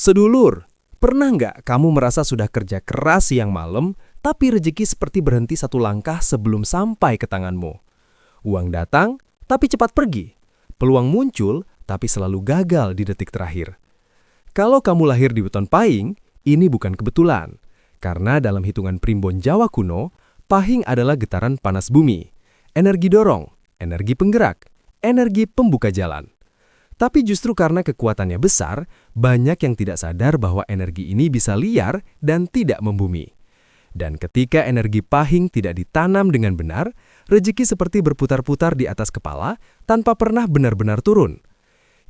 Sedulur, pernah nggak kamu merasa sudah kerja keras siang malam, tapi rezeki seperti berhenti satu langkah sebelum sampai ke tanganmu? Uang datang, tapi cepat pergi. Peluang muncul, tapi selalu gagal di detik terakhir. Kalau kamu lahir di Weton Pahing, ini bukan kebetulan. Karena dalam hitungan primbon Jawa kuno, Pahing adalah getaran panas bumi, energi dorong, energi penggerak, energi pembuka jalan. Tapi justru karena kekuatannya besar, banyak yang tidak sadar bahwa energi ini bisa liar dan tidak membumi. Dan ketika energi Pahing tidak ditanam dengan benar, rezeki seperti berputar-putar di atas kepala tanpa pernah benar-benar turun.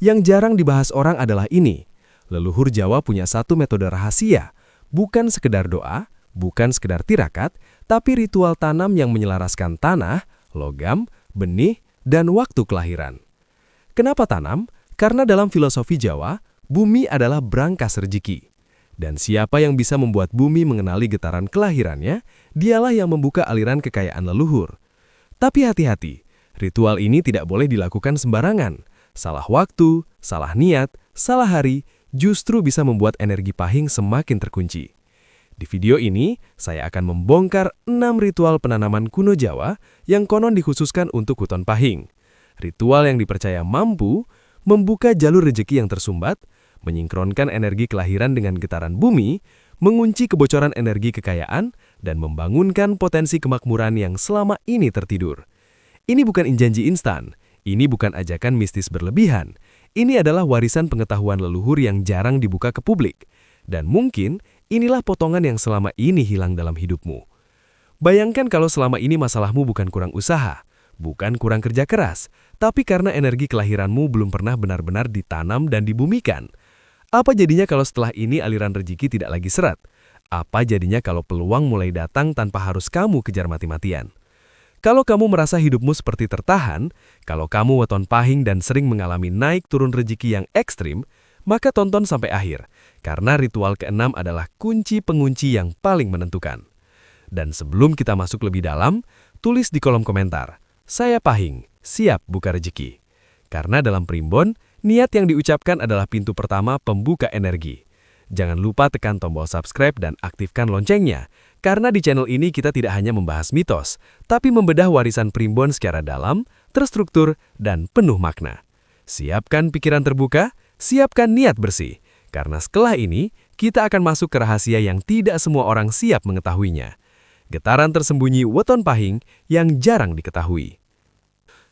Yang jarang dibahas orang adalah ini. Leluhur Jawa punya satu metode rahasia, bukan sekedar doa, bukan sekedar tirakat, tapi ritual tanam yang menyelaraskan tanah, logam, benih, dan waktu kelahiran. Kenapa tanam? Karena dalam filosofi Jawa, bumi adalah brankas rezeki. Dan siapa yang bisa membuat bumi mengenali getaran kelahirannya, dialah yang membuka aliran kekayaan leluhur. Tapi hati-hati, ritual ini tidak boleh dilakukan sembarangan. Salah waktu, salah niat, salah hari, justru bisa membuat energi Pahing semakin terkunci. Di video ini, saya akan membongkar 6 ritual penanaman kuno Jawa yang konon dikhususkan untuk Weton Pahing. Ritual yang dipercaya mampu membuka jalur rezeki yang tersumbat, menyinkronkan energi kelahiran dengan getaran bumi, mengunci kebocoran energi kekayaan, dan membangunkan potensi kemakmuran yang selama ini tertidur. Ini bukan janji instan, ini bukan ajakan mistis berlebihan, ini adalah warisan pengetahuan leluhur yang jarang dibuka ke publik. Dan mungkin inilah potongan yang selama ini hilang dalam hidupmu. Bayangkan kalau selama ini masalahmu bukan kurang usaha, bukan kurang kerja keras, tapi karena energi kelahiranmu belum pernah benar-benar ditanam dan dibumikan. Apa jadinya kalau setelah ini aliran rezeki tidak lagi seret? Apa jadinya kalau peluang mulai datang tanpa harus kamu kejar mati-matian? Kalau kamu merasa hidupmu seperti tertahan, kalau kamu Weton Pahing dan sering mengalami naik turun rezeki yang ekstrim, maka tonton sampai akhir, karena ritual ke-6 adalah kunci pengunci yang paling menentukan. Dan sebelum kita masuk lebih dalam, tulis di kolom komentar, "Saya Pahing, siap buka rezeki." Karena dalam primbon, niat yang diucapkan adalah pintu pertama pembuka energi. Jangan lupa tekan tombol subscribe dan aktifkan loncengnya, karena di channel ini kita tidak hanya membahas mitos, tapi membedah warisan primbon secara dalam, terstruktur, dan penuh makna. Siapkan pikiran terbuka, siapkan niat bersih, karena setelah ini kita akan masuk ke rahasia yang tidak semua orang siap mengetahuinya. Getaran tersembunyi Weton Pahing yang jarang diketahui.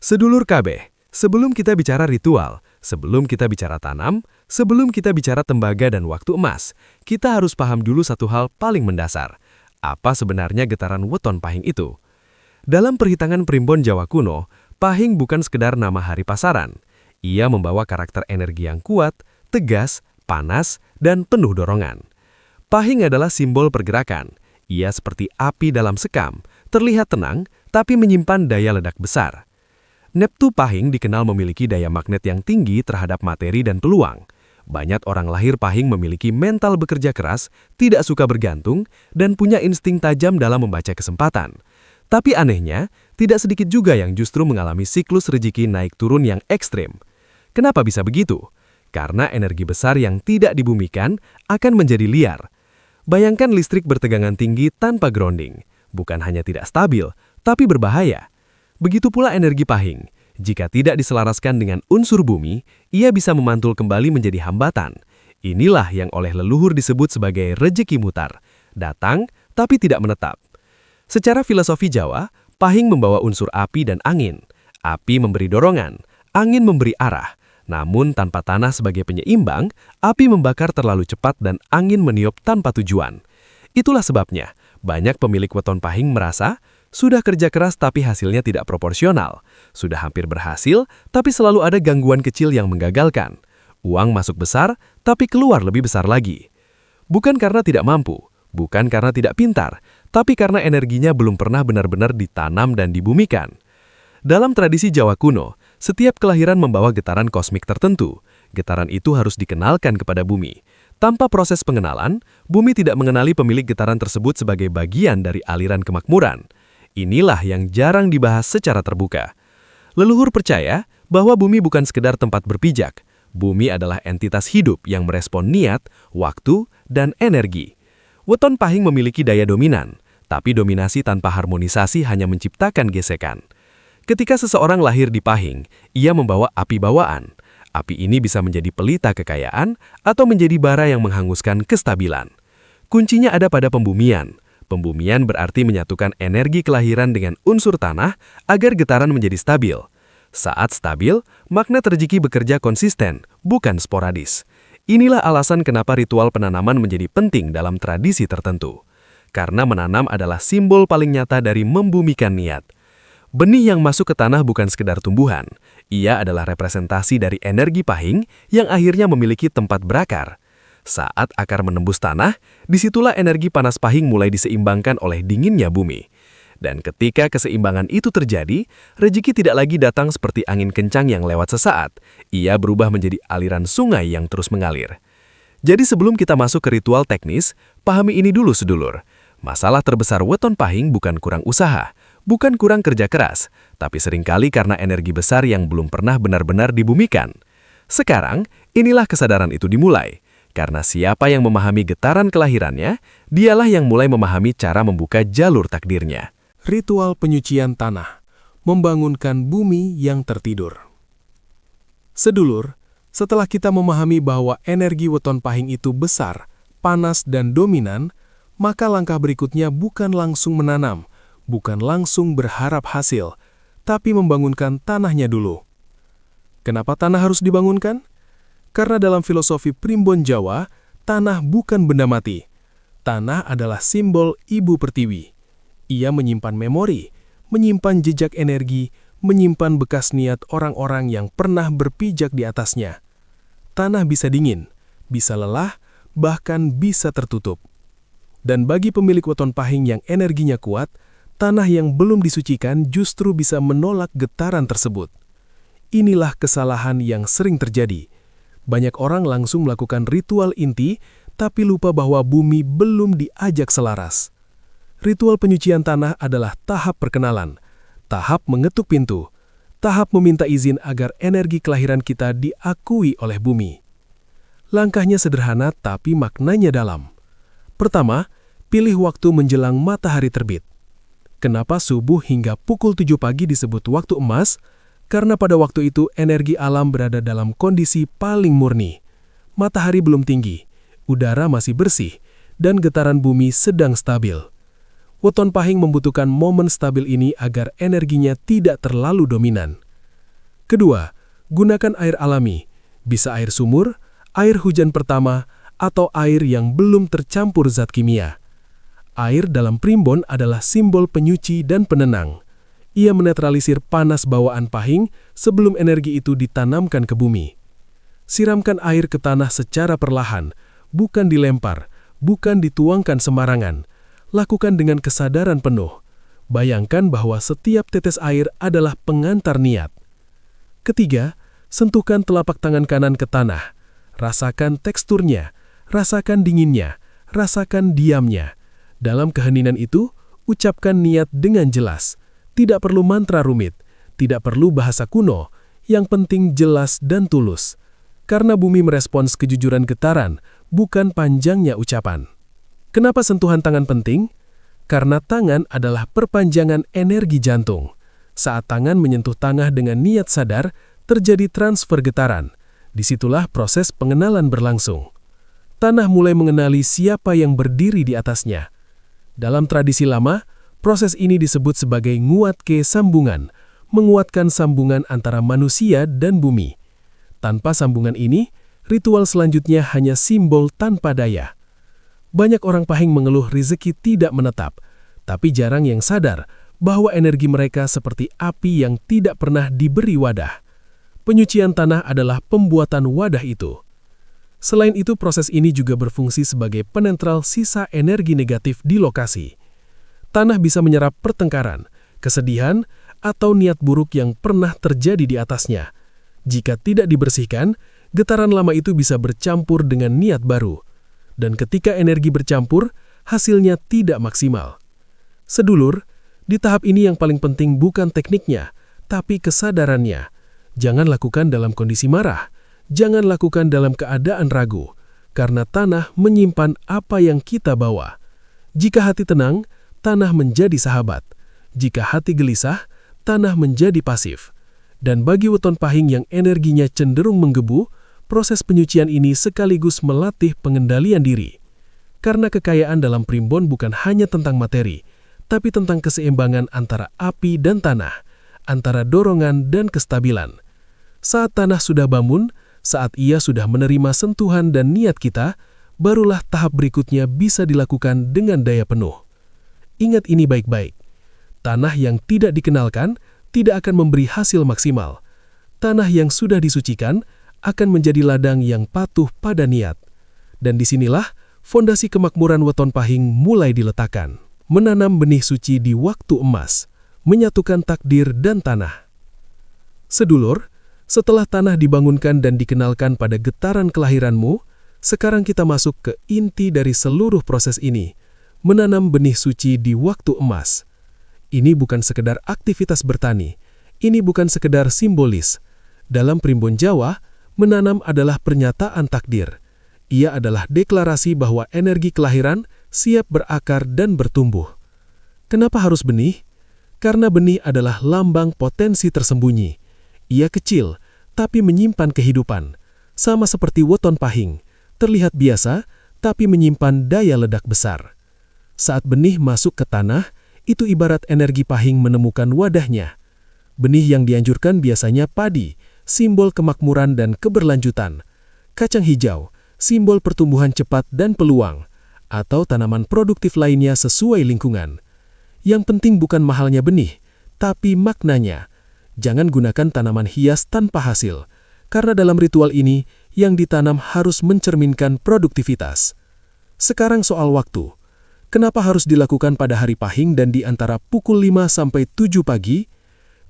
Sedulur KB, sebelum kita bicara ritual, sebelum kita bicara tanam, sebelum kita bicara tembaga dan waktu emas, kita harus paham dulu satu hal paling mendasar. Apa sebenarnya getaran Weton Pahing itu? Dalam perhitungan primbon Jawa kuno, Pahing bukan sekedar nama hari pasaran. Ia membawa karakter energi yang kuat, tegas, panas, dan penuh dorongan. Pahing adalah simbol pergerakan. Ia seperti api dalam sekam, terlihat tenang, tapi menyimpan daya ledak besar. Neptu Pahing dikenal memiliki daya magnet yang tinggi terhadap materi dan peluang. Banyak orang lahir Pahing memiliki mental bekerja keras, tidak suka bergantung, dan punya insting tajam dalam membaca kesempatan. Tapi anehnya, tidak sedikit juga yang justru mengalami siklus rezeki naik turun yang ekstrim. Kenapa bisa begitu? Karena energi besar yang tidak dibumikan akan menjadi liar. Bayangkan listrik bertegangan tinggi tanpa grounding. Bukan hanya tidak stabil, tapi berbahaya. Begitu pula energi Pahing. Jika tidak diselaraskan dengan unsur bumi, ia bisa memantul kembali menjadi hambatan. Inilah yang oleh leluhur disebut sebagai rezeki mutar. Datang, tapi tidak menetap. Secara filosofi Jawa, Pahing membawa unsur api dan angin. Api memberi dorongan, angin memberi arah. Namun tanpa tanah sebagai penyeimbang, api membakar terlalu cepat dan angin meniup tanpa tujuan. Itulah sebabnya, banyak pemilik Weton Pahing merasa, sudah kerja keras tapi hasilnya tidak proporsional. Sudah hampir berhasil, tapi selalu ada gangguan kecil yang menggagalkan. Uang masuk besar, tapi keluar lebih besar lagi. Bukan karena tidak mampu, bukan karena tidak pintar, tapi karena energinya belum pernah benar-benar ditanam dan dibumikan. Dalam tradisi Jawa kuno, setiap kelahiran membawa getaran kosmik tertentu. Getaran itu harus dikenalkan kepada bumi. Tanpa proses pengenalan, bumi tidak mengenali pemilik getaran tersebut sebagai bagian dari aliran kemakmuran. Inilah yang jarang dibahas secara terbuka. Leluhur percaya bahwa bumi bukan sekedar tempat berpijak. Bumi adalah entitas hidup yang merespon niat, waktu, dan energi. Weton pahing memiliki daya dominan, tapi dominasi tanpa harmonisasi hanya menciptakan gesekan. Ketika seseorang lahir di pahing, ia membawa api bawaan. Api ini bisa menjadi pelita kekayaan atau menjadi bara yang menghanguskan kestabilan. Kuncinya ada pada pembumian. Pembumian berarti menyatukan energi kelahiran dengan unsur tanah agar getaran menjadi stabil. Saat stabil, magnet rezeki bekerja konsisten, bukan sporadis. Inilah alasan kenapa ritual penanaman menjadi penting dalam tradisi tertentu. Karena menanam adalah simbol paling nyata dari membumikan niat. Benih yang masuk ke tanah bukan sekedar tumbuhan. Ia adalah representasi dari energi pahing yang akhirnya memiliki tempat berakar. Saat akar menembus tanah, disitulah energi panas pahing mulai diseimbangkan oleh dinginnya bumi. Dan ketika keseimbangan itu terjadi, rezeki tidak lagi datang seperti angin kencang yang lewat sesaat. Ia berubah menjadi aliran sungai yang terus mengalir. Jadi sebelum kita masuk ke ritual teknis, pahami ini dulu sedulur. Masalah terbesar weton pahing bukan kurang usaha, bukan kurang kerja keras, tapi seringkali karena energi besar yang belum pernah benar-benar dibumikan. Sekarang, inilah kesadaran itu dimulai. Karena siapa yang memahami getaran kelahirannya, dialah yang mulai memahami cara membuka jalur takdirnya. Ritual penyucian tanah, membangunkan bumi yang tertidur. Sedulur, setelah kita memahami bahwa energi weton pahing itu besar, panas dan dominan, maka langkah berikutnya bukan langsung menanam, bukan langsung berharap hasil, tapi membangunkan tanahnya dulu. Kenapa tanah harus dibangunkan? Karena dalam filosofi primbon Jawa, tanah bukan benda mati. Tanah adalah simbol ibu pertiwi. Ia menyimpan memori, menyimpan jejak energi, menyimpan bekas niat orang-orang yang pernah berpijak di atasnya. Tanah bisa dingin, bisa lelah, bahkan bisa tertutup. Dan bagi pemilik weton pahing yang energinya kuat, tanah yang belum disucikan justru bisa menolak getaran tersebut. Inilah kesalahan yang sering terjadi. Banyak orang langsung melakukan ritual inti, tapi lupa bahwa bumi belum diajak selaras. Ritual penyucian tanah adalah tahap perkenalan, tahap mengetuk pintu, tahap meminta izin agar energi kelahiran kita diakui oleh bumi. Langkahnya sederhana tapi maknanya dalam. Pertama, pilih waktu menjelang matahari terbit. Kenapa subuh hingga pukul 7 pagi disebut waktu emas? Karena pada waktu itu energi alam berada dalam kondisi paling murni. Matahari belum tinggi, udara masih bersih, dan getaran bumi sedang stabil. Weton pahing membutuhkan momen stabil ini agar energinya tidak terlalu dominan. Kedua, gunakan air alami, bisa air sumur, air hujan pertama, atau air yang belum tercampur zat kimia. Air dalam primbon adalah simbol penyuci dan penenang. Ia menetralisir panas bawaan pahing sebelum energi itu ditanamkan ke bumi. Siramkan air ke tanah secara perlahan, bukan dilempar, bukan dituangkan sembarangan. Lakukan dengan kesadaran penuh. Bayangkan bahwa setiap tetes air adalah pengantar niat. Ketiga, sentuhkan telapak tangan kanan ke tanah. Rasakan teksturnya, rasakan dinginnya, rasakan diamnya. Dalam keheningan itu, ucapkan niat dengan jelas. Tidak perlu mantra rumit, tidak perlu bahasa kuno, yang penting jelas dan tulus. Karena bumi merespons kejujuran getaran, bukan panjangnya ucapan. Kenapa sentuhan tangan penting? Karena tangan adalah perpanjangan energi jantung. Saat tangan menyentuh tanah dengan niat sadar, terjadi transfer getaran. Disitulah proses pengenalan berlangsung. Tanah mulai mengenali siapa yang berdiri di atasnya. Dalam tradisi lama, proses ini disebut sebagai nguatke sambungan, menguatkan sambungan antara manusia dan bumi. Tanpa sambungan ini, ritual selanjutnya hanya simbol tanpa daya. Banyak orang pahing mengeluh rezeki tidak menetap, tapi jarang yang sadar bahwa energi mereka seperti api yang tidak pernah diberi wadah. Penyucian tanah adalah pembuatan wadah itu. Selain itu, proses ini juga berfungsi sebagai penentral sisa energi negatif di lokasi. Tanah bisa menyerap pertengkaran, kesedihan, atau niat buruk yang pernah terjadi di atasnya. Jika tidak dibersihkan, getaran lama itu bisa bercampur dengan niat baru. Dan ketika energi bercampur, hasilnya tidak maksimal. Sedulur, di tahap ini yang paling penting bukan tekniknya, tapi kesadarannya. Jangan lakukan dalam kondisi marah. Jangan lakukan dalam keadaan ragu, karena tanah menyimpan apa yang kita bawa. Jika hati tenang, tanah menjadi sahabat. Jika hati gelisah, tanah menjadi pasif. Dan bagi weton pahing yang energinya cenderung menggebu, proses penyucian ini sekaligus melatih pengendalian diri. Karena kekayaan dalam primbon bukan hanya tentang materi, tapi tentang keseimbangan antara api dan tanah, antara dorongan dan kestabilan. Saat tanah sudah bangun, saat ia sudah menerima sentuhan dan niat kita, barulah tahap berikutnya bisa dilakukan dengan daya penuh. Ingat ini baik-baik. Tanah yang tidak dikenalkan tidak akan memberi hasil maksimal. Tanah yang sudah disucikan akan menjadi ladang yang patuh pada niat. Dan disinilah fondasi kemakmuran weton pahing mulai diletakkan. Menanam benih suci di waktu emas, menyatukan takdir dan tanah. Sedulur, setelah tanah dibangunkan dan dikenalkan pada getaran kelahiranmu, sekarang kita masuk ke inti dari seluruh proses ini, menanam benih suci di waktu emas. Ini bukan sekedar aktivitas bertani, ini bukan sekedar simbolis. Dalam primbon Jawa, menanam adalah pernyataan takdir. Ia adalah deklarasi bahwa energi kelahiran siap berakar dan bertumbuh. Kenapa harus benih? Karena benih adalah lambang potensi tersembunyi. Ia kecil, tapi menyimpan kehidupan. Sama seperti weton pahing, terlihat biasa, tapi menyimpan daya ledak besar. Saat benih masuk ke tanah, itu ibarat energi pahing menemukan wadahnya. Benih yang dianjurkan biasanya padi, simbol kemakmuran dan keberlanjutan. Kacang hijau, simbol pertumbuhan cepat dan peluang. Atau tanaman produktif lainnya sesuai lingkungan. Yang penting bukan mahalnya benih, tapi maknanya. Jangan gunakan tanaman hias tanpa hasil, karena dalam ritual ini, yang ditanam harus mencerminkan produktivitas. Sekarang soal waktu. Kenapa harus dilakukan pada hari pahing dan di antara pukul 5 sampai 7 pagi?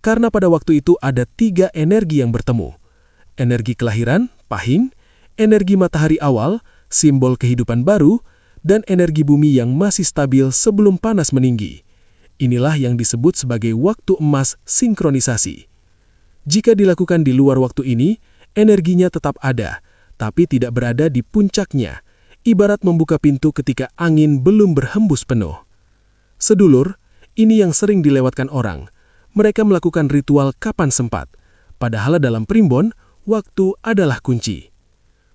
Karena pada waktu itu ada 3 energi yang bertemu. Energi kelahiran, pahing, energi matahari awal, simbol kehidupan baru, dan energi bumi yang masih stabil sebelum panas meninggi. Inilah yang disebut sebagai waktu emas sinkronisasi. Jika dilakukan di luar waktu ini, energinya tetap ada, tapi tidak berada di puncaknya. Ibarat membuka pintu ketika angin belum berhembus penuh. Sedulur, ini yang sering dilewatkan orang. Mereka melakukan ritual kapan sempat. Padahal dalam primbon, waktu adalah kunci.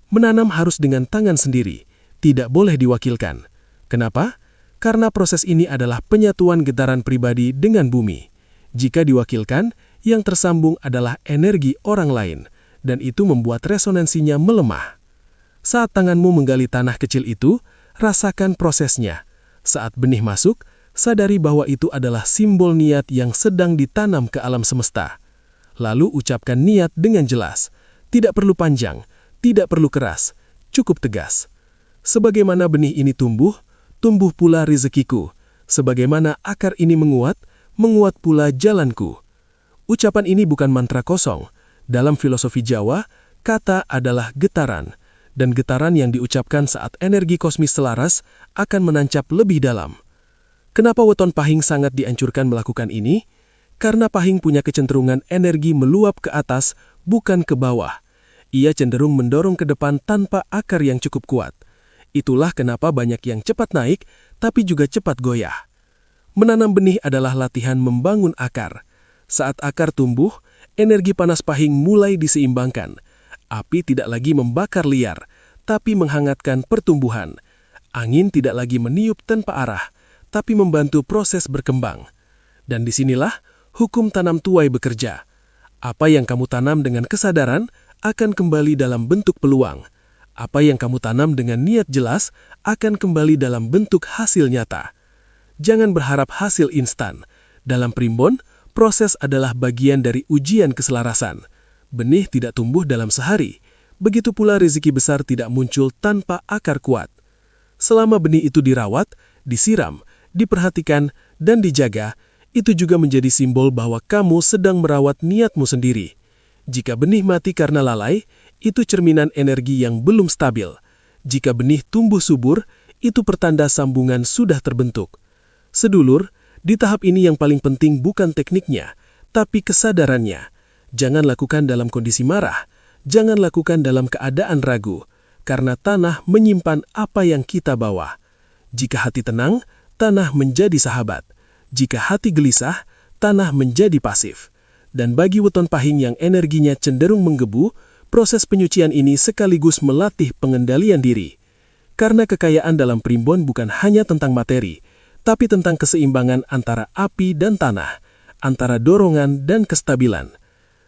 Menanam harus dengan tangan sendiri, tidak boleh diwakilkan. Kenapa? Karena proses ini adalah penyatuan getaran pribadi dengan bumi. Jika diwakilkan, yang tersambung adalah energi orang lain, dan itu membuat resonansinya melemah. Saat tanganmu menggali tanah kecil itu, rasakan prosesnya. Saat benih masuk, sadari bahwa itu adalah simbol niat yang sedang ditanam ke alam semesta. Lalu ucapkan niat dengan jelas. Tidak perlu panjang, tidak perlu keras, cukup tegas. Sebagaimana benih ini tumbuh, tumbuh pula rezekiku. Sebagaimana akar ini menguat, menguat pula jalanku. Ucapan ini bukan mantra kosong. Dalam filosofi Jawa, kata adalah getaran. Dan getaran yang diucapkan saat energi kosmis selaras akan menancap lebih dalam. Kenapa weton pahing sangat dianjurkan melakukan ini? Karena pahing punya kecenderungan energi meluap ke atas, bukan ke bawah. Ia cenderung mendorong ke depan tanpa akar yang cukup kuat. Itulah kenapa banyak yang cepat naik, tapi juga cepat goyah. Menanam benih adalah latihan membangun akar. Saat akar tumbuh, energi panas pahing mulai diseimbangkan. Api tidak lagi membakar liar, tapi menghangatkan pertumbuhan. Angin tidak lagi meniup tanpa arah, tapi membantu proses berkembang. Dan disinilah hukum tanam tuai bekerja. Apa yang kamu tanam dengan kesadaran akan kembali dalam bentuk peluang. Apa yang kamu tanam dengan niat jelas akan kembali dalam bentuk hasil nyata. Jangan berharap hasil instan. Dalam primbon, proses adalah bagian dari ujian keselarasan. Benih tidak tumbuh dalam sehari. Begitu pula rezeki besar tidak muncul tanpa akar kuat. Selama benih itu dirawat, disiram, diperhatikan, dan dijaga, itu juga menjadi simbol bahwa kamu sedang merawat niatmu sendiri. Jika benih mati karena lalai, itu cerminan energi yang belum stabil. Jika benih tumbuh subur, itu pertanda sambungan sudah terbentuk. Sedulur, di tahap ini yang paling penting bukan tekniknya, tapi kesadarannya. Jangan lakukan dalam kondisi marah, jangan lakukan dalam keadaan ragu, karena tanah menyimpan apa yang kita bawa. Jika hati tenang, tanah menjadi sahabat. Jika hati gelisah, tanah menjadi pasif. Dan bagi weton pahing yang energinya cenderung menggebu, proses penyucian ini sekaligus melatih pengendalian diri. Karena kekayaan dalam primbon bukan hanya tentang materi, tapi tentang keseimbangan antara api dan tanah, antara dorongan dan kestabilan.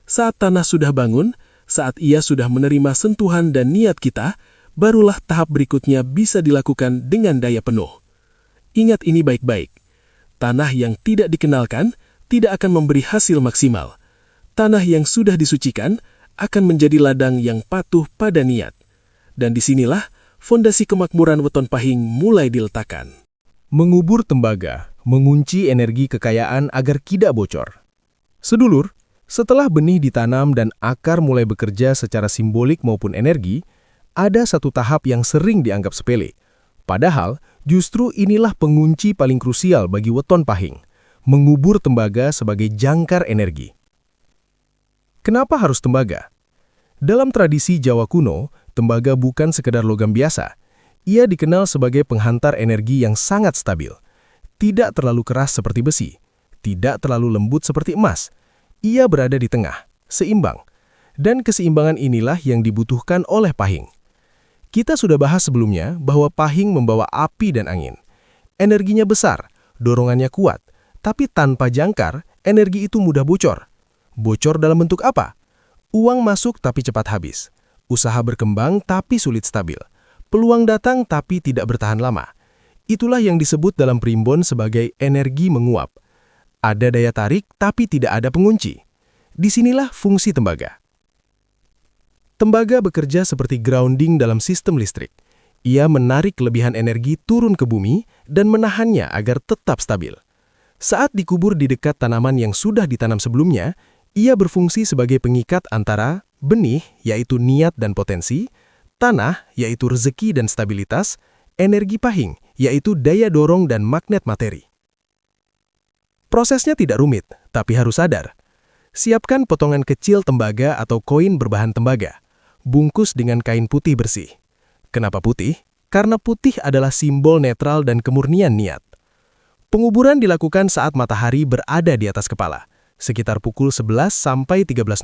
Saat tanah sudah bangun, saat ia sudah menerima sentuhan dan niat kita, barulah tahap berikutnya bisa dilakukan dengan daya penuh. Ingat ini baik-baik. Tanah yang tidak dikenalkan tidak akan memberi hasil maksimal. Tanah yang sudah disucikan akan menjadi ladang yang patuh pada niat. Dan disinilah fondasi kemakmuran weton pahing mulai diletakkan. Mengubur tembaga, mengunci energi kekayaan agar tidak bocor. Sedulur, setelah benih ditanam dan akar mulai bekerja secara simbolik maupun energi, ada satu tahap yang sering dianggap sepele. Padahal, justru inilah pengunci paling krusial bagi weton pahing, mengubur tembaga sebagai jangkar energi. Kenapa harus tembaga? Dalam tradisi Jawa kuno, tembaga bukan sekedar logam biasa. Ia dikenal sebagai penghantar energi yang sangat stabil. Tidak terlalu keras seperti besi, tidak terlalu lembut seperti emas. Ia berada di tengah, seimbang. Dan keseimbangan inilah yang dibutuhkan oleh pahing. Kita sudah bahas sebelumnya bahwa pahing membawa api dan angin. Energinya besar, dorongannya kuat, tapi tanpa jangkar, energi itu mudah bocor. Bocor dalam bentuk apa? Uang masuk tapi cepat habis. Usaha berkembang tapi sulit stabil. Peluang datang tapi tidak bertahan lama. Itulah yang disebut dalam primbon sebagai energi menguap. Ada daya tarik tapi tidak ada pengunci. Disinilah fungsi tembaga. Tembaga bekerja seperti grounding dalam sistem listrik. Ia menarik kelebihan energi turun ke bumi dan menahannya agar tetap stabil. Saat dikubur di dekat tanaman yang sudah ditanam sebelumnya, ia berfungsi sebagai pengikat antara benih, yaitu niat dan potensi, tanah, yaitu rezeki dan stabilitas, energi pahing, yaitu daya dorong dan magnet materi. Prosesnya tidak rumit, tapi harus sadar. Siapkan potongan kecil tembaga atau koin berbahan tembaga. Bungkus dengan kain putih bersih. Kenapa putih? Karena putih adalah simbol netral dan kemurnian niat. Penguburan dilakukan saat matahari berada di atas kepala, sekitar pukul 11 sampai 13.00.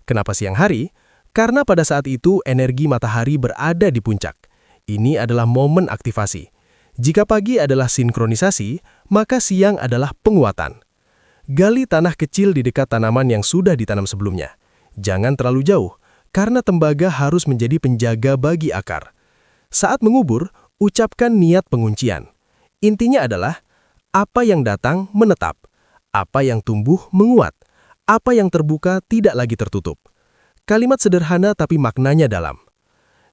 Kenapa siang hari? Karena pada saat itu energi matahari berada di puncak. Ini adalah momen aktivasi. Jika pagi adalah sinkronisasi, maka siang adalah penguatan. Gali tanah kecil di dekat tanaman yang sudah ditanam sebelumnya. Jangan terlalu jauh, karena tembaga harus menjadi penjaga bagi akar. Saat mengubur, ucapkan niat penguncian. Intinya adalah, apa yang datang menetap, apa yang tumbuh menguat, apa yang terbuka tidak lagi tertutup. Kalimat sederhana tapi maknanya dalam.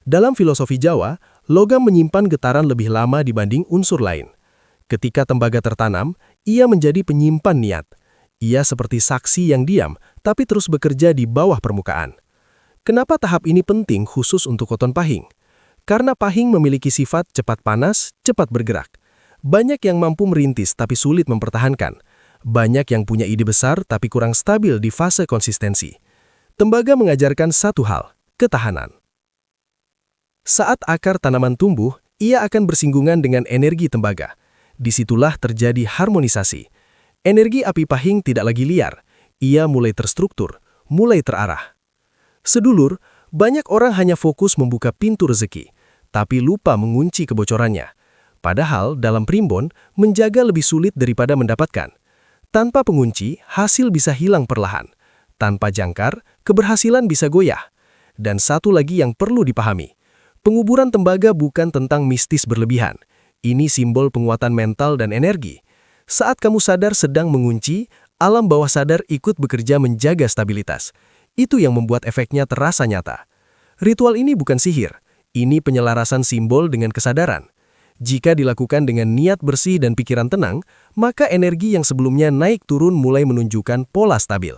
Dalam filosofi Jawa, logam menyimpan getaran lebih lama dibanding unsur lain. Ketika tembaga tertanam, ia menjadi penyimpan niat. Ia seperti saksi yang diam, tapi terus bekerja di bawah permukaan. Kenapa tahap ini penting khusus untuk weton pahing? Karena pahing memiliki sifat cepat panas, cepat bergerak. Banyak yang mampu merintis tapi sulit mempertahankan. Banyak yang punya ide besar tapi kurang stabil di fase konsistensi. Tembaga mengajarkan satu hal, ketahanan. Saat akar tanaman tumbuh, ia akan bersinggungan dengan energi tembaga. Disitulah terjadi harmonisasi. Energi api pahing tidak lagi liar. Ia mulai terstruktur, mulai terarah. Sedulur, banyak orang hanya fokus membuka pintu rezeki, tapi lupa mengunci kebocorannya. Padahal dalam primbon, menjaga lebih sulit daripada mendapatkan. Tanpa pengunci, hasil bisa hilang perlahan. Tanpa jangkar, keberhasilan bisa goyah. Dan satu lagi yang perlu dipahami, penguburan tembaga bukan tentang mistis berlebihan. Ini simbol penguatan mental dan energi. Saat kamu sadar sedang mengunci, alam bawah sadar ikut bekerja menjaga stabilitas. Itu yang membuat efeknya terasa nyata. Ritual ini bukan sihir. Ini penyelarasan simbol dengan kesadaran. Jika dilakukan dengan niat bersih dan pikiran tenang, maka energi yang sebelumnya naik turun mulai menunjukkan pola stabil.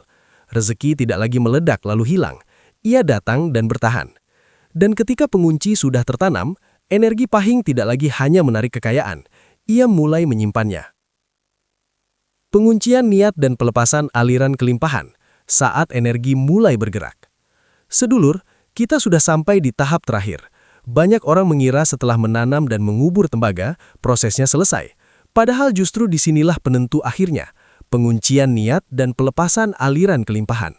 Rezeki tidak lagi meledak lalu hilang. Ia datang dan bertahan. Dan ketika pengunci sudah tertanam, energi pahing tidak lagi hanya menarik kekayaan. Ia mulai menyimpannya. Penguncian niat dan pelepasan aliran kelimpahan saat energi mulai bergerak. Sedulur, kita sudah sampai di tahap terakhir. Banyak orang mengira setelah menanam dan mengubur tembaga, prosesnya selesai. Padahal justru disinilah penentu akhirnya, penguncian niat dan pelepasan aliran kelimpahan.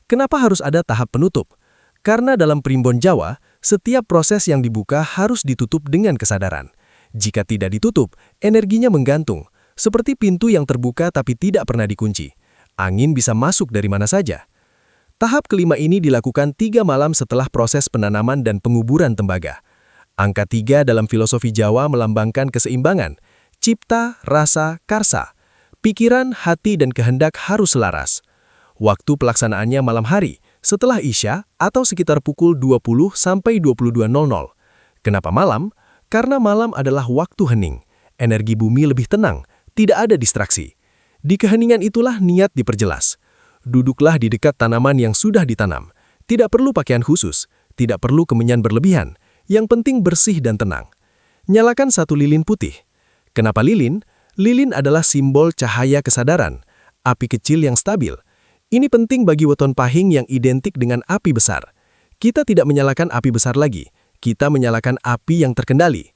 Kenapa harus ada tahap penutup? Karena dalam primbon Jawa, setiap proses yang dibuka harus ditutup dengan kesadaran. Jika tidak ditutup, energinya menggantung, seperti pintu yang terbuka tapi tidak pernah dikunci. Angin bisa masuk dari mana saja. Tahap kelima ini dilakukan 3 malam setelah proses penanaman dan penguburan tembaga. Angka 3 dalam filosofi Jawa melambangkan keseimbangan, cipta, rasa, karsa. Pikiran, hati, dan kehendak harus selaras. Waktu pelaksanaannya malam hari, setelah Isya atau sekitar pukul 20 sampai 22.00. Kenapa malam? Karena malam adalah waktu hening. Energi bumi lebih tenang, tidak ada distraksi. Di keheningan itulah niat diperjelas. Duduklah di dekat tanaman yang sudah ditanam. Tidak perlu pakaian khusus, tidak perlu kemenyan berlebihan. Yang penting bersih dan tenang. Nyalakan 1 lilin putih. Kenapa lilin? Lilin adalah simbol cahaya kesadaran, api kecil yang stabil. Ini penting bagi weton pahing yang identik dengan api besar. Kita tidak menyalakan api besar lagi, kita menyalakan api yang terkendali.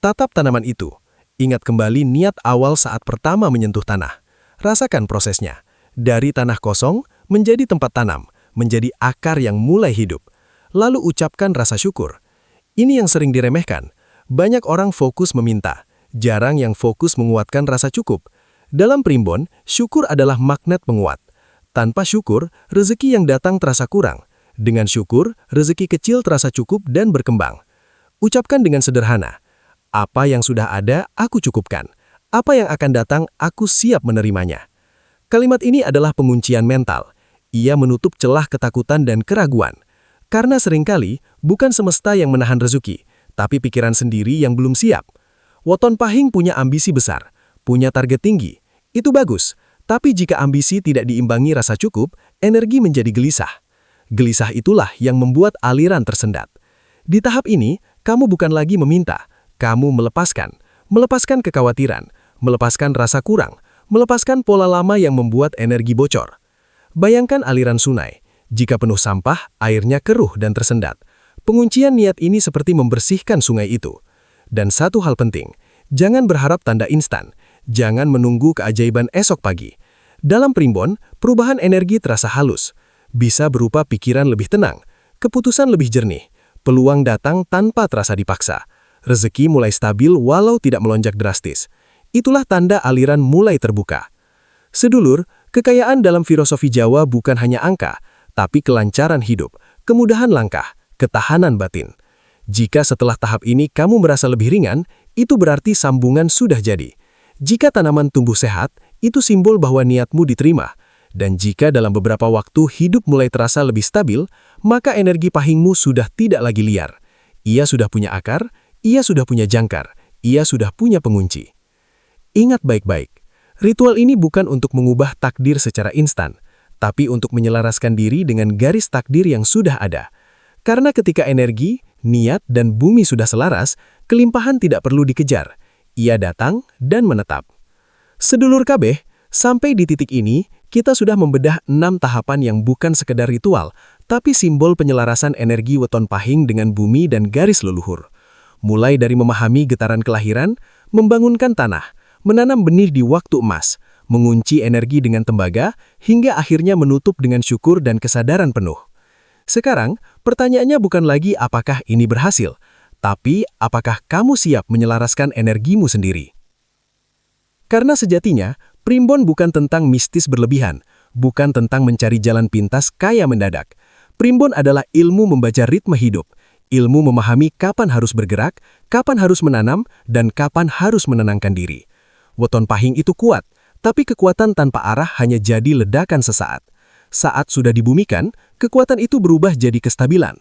Tatap tanaman itu. Ingat kembali niat awal saat pertama menyentuh tanah. Rasakan prosesnya. Dari tanah kosong menjadi tempat tanam, menjadi akar yang mulai hidup. Lalu ucapkan rasa syukur. Ini yang sering diremehkan. Banyak orang fokus meminta, jarang yang fokus menguatkan rasa cukup. Dalam primbon, syukur adalah magnet penguat. Tanpa syukur, rezeki yang datang terasa kurang. Dengan syukur, rezeki kecil terasa cukup dan berkembang. Ucapkan dengan sederhana, apa yang sudah ada, aku cukupkan. Apa yang akan datang, aku siap menerimanya. Kalimat ini adalah penguncian mental. Ia menutup celah ketakutan dan keraguan. Karena seringkali, bukan semesta yang menahan rezeki, tapi pikiran sendiri yang belum siap. Weton pahing punya ambisi besar, punya target tinggi. Itu bagus, tapi jika ambisi tidak diimbangi rasa cukup, energi menjadi gelisah. Gelisah itulah yang membuat aliran tersendat. Di tahap ini, kamu bukan lagi meminta, kamu melepaskan. Melepaskan kekhawatiran, melepaskan rasa kurang, melepaskan pola lama yang membuat energi bocor. Bayangkan aliran sungai. Jika penuh sampah, airnya keruh dan tersendat. Penguncian niat ini seperti membersihkan sungai itu. Dan satu hal penting, jangan berharap tanda instan. Jangan menunggu keajaiban esok pagi. Dalam primbon, perubahan energi terasa halus. Bisa berupa pikiran lebih tenang, keputusan lebih jernih, peluang datang tanpa terasa dipaksa. Rezeki mulai stabil walau tidak melonjak drastis. Itulah tanda aliran mulai terbuka. Sedulur, kekayaan dalam filosofi Jawa bukan hanya angka, tapi kelancaran hidup, kemudahan langkah, ketahanan batin. Jika setelah tahap ini kamu merasa lebih ringan, itu berarti sambungan sudah jadi. Jika tanaman tumbuh sehat, itu simbol bahwa niatmu diterima. Dan jika dalam beberapa waktu hidup mulai terasa lebih stabil, maka energi pahingmu sudah tidak lagi liar. Ia sudah punya akar, ia sudah punya jangkar, ia sudah punya pengunci. Ingat baik-baik, ritual ini bukan untuk mengubah takdir secara instan, tapi untuk menyelaraskan diri dengan garis takdir yang sudah ada. Karena ketika energi, niat, dan bumi sudah selaras, kelimpahan tidak perlu dikejar. Ia datang dan menetap. Sedulur KB, sampai di titik ini, kita sudah membedah 6 tahapan yang bukan sekedar ritual, tapi simbol penyelarasan energi weton pahing dengan bumi dan garis leluhur. Mulai dari memahami getaran kelahiran, membangunkan tanah, menanam benih di waktu emas, mengunci energi dengan tembaga, hingga akhirnya menutup dengan syukur dan kesadaran penuh. Sekarang, pertanyaannya bukan lagi apakah ini berhasil, tapi apakah kamu siap menyelaraskan energimu sendiri. Karena sejatinya, primbon bukan tentang mistis berlebihan, bukan tentang mencari jalan pintas kaya mendadak. Primbon adalah ilmu membaca ritme hidup, ilmu memahami kapan harus bergerak, kapan harus menanam, dan kapan harus menenangkan diri. Weton pahing itu kuat, tapi kekuatan tanpa arah hanya jadi ledakan sesaat. Saat sudah dibumikan, kekuatan itu berubah jadi kestabilan.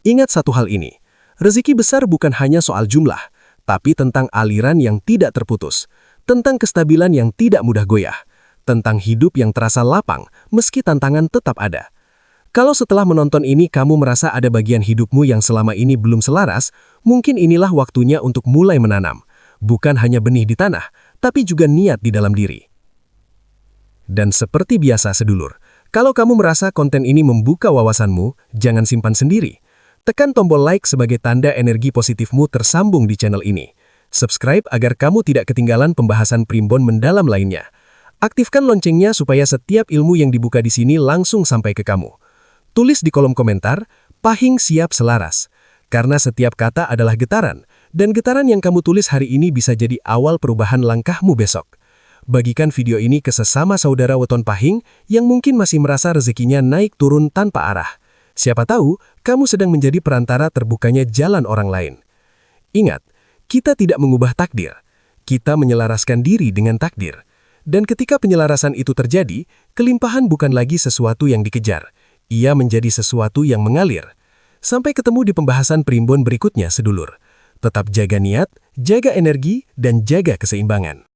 Ingat satu hal ini, rezeki besar bukan hanya soal jumlah, tapi tentang aliran yang tidak terputus, tentang kestabilan yang tidak mudah goyah, tentang hidup yang terasa lapang meski tantangan tetap ada. Kalau setelah menonton ini kamu merasa ada bagian hidupmu yang selama ini belum selaras, mungkin inilah waktunya untuk mulai menanam. Bukan hanya benih di tanah, tapi juga niat di dalam diri. Dan seperti biasa sedulur, Kalau kamu merasa konten ini membuka wawasanmu, jangan simpan sendiri. Tekan tombol like sebagai tanda energi positifmu tersambung di channel ini. Subscribe agar kamu tidak ketinggalan pembahasan primbon mendalam lainnya. Aktifkan loncengnya supaya setiap ilmu yang dibuka di sini langsung sampai ke kamu. Tulis di kolom komentar, Pahing siap selaras. Karena setiap kata adalah getaran, dan getaran yang kamu tulis hari ini bisa jadi awal perubahan langkahmu besok. Bagikan video ini ke sesama saudara weton Pahing yang mungkin masih merasa rezekinya naik turun tanpa arah. Siapa tahu, kamu sedang menjadi perantara terbukanya jalan orang lain. Ingat, kita tidak mengubah takdir. Kita menyelaraskan diri dengan takdir. Dan ketika penyelarasan itu terjadi, kelimpahan bukan lagi sesuatu yang dikejar. Ia menjadi sesuatu yang mengalir. Sampai ketemu di pembahasan primbon berikutnya, sedulur. Tetap jaga niat, jaga energi, dan jaga keseimbangan.